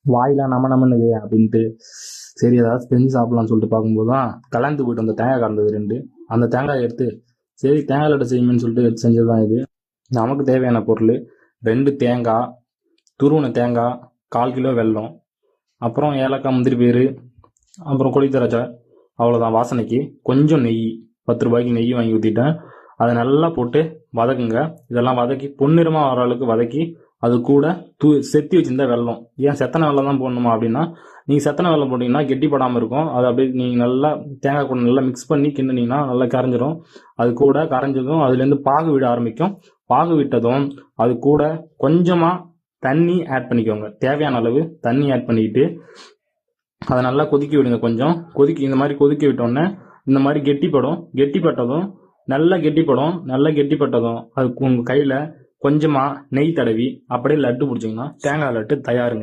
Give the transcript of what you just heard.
வாயிலாம் நமனுது அப்படின்ட்டு சரி ஏதாவது செஞ்சு சாப்பிடலாம்னு சொல்லிட்டு பார்க்கும்போது தான் கல்யாணத்துக்கு போயிட்டு அந்த தேங்காய் கடந்தது 2. அந்த தேங்காய் எடுத்து சரி தேங்காய் லட்டு செய்யுமேன்னு சொல்லிட்டு எடுத்து செஞ்சது தான் இது. நமக்கு தேவையான பொருள் 2 தேங்காய், துருவன தேங்காய், 1/4 கிலோ வெல்லம், அப்புறம் ஏலக்காய், முந்திரி பயிறு, அப்புறம் கொளித்திராட்சை, அவ்வளோதான். வாசனைக்கு கொஞ்சம் நெய், 10 ரூபாய்க்கு நெய் வாங்கி ஊற்றிட்டேன். அதை நல்லா போட்டு வதக்குங்க. இதெல்லாம் வதக்கி பொன்னிறமாக வர அளவுக்கு வதக்கி அது கூட செத்தி வச்சிருந்த வெல்லம். ஏன் செத்தனை வெல்லம் தான் போடணுமா அப்படின்னா, நீங்கள் செத்தனை வெல்லம் போட்டிங்கன்னா கெட்டிப்படாமல் இருக்கும். அதை அப்படியே நீங்கள் நல்லா தேங்காய் கூட நல்லா மிக்ஸ் பண்ணி கிண்டினீங்கன்னா நல்லா கரைஞ்சிரும். அது கூட கரைஞ்சதும் அதுலேருந்து பாகு விட ஆரம்பிக்கும். பாகு விட்டதும் அது கூட கொஞ்சமாக தண்ணி ஆட் பண்ணிக்கோங்க. தேவையான அளவு தண்ணி ஆட் பண்ணிக்கிட்டு அதை நல்லா கொதிக்க விடுங்க. கொஞ்சம் இந்த மாதிரி கொதிக்க விட்டோன்னே இந்த மாதிரி கெட்டிப்பட்டதும் நல்லா கெட்டிப்பட்டதும் அது உங்கள் கையில் கொஞ்சமாக நெய் தடவி அப்படியே லட்டு பிடிச்சிங்கன்னா தேங்காய் லட்டு தயாருங்க.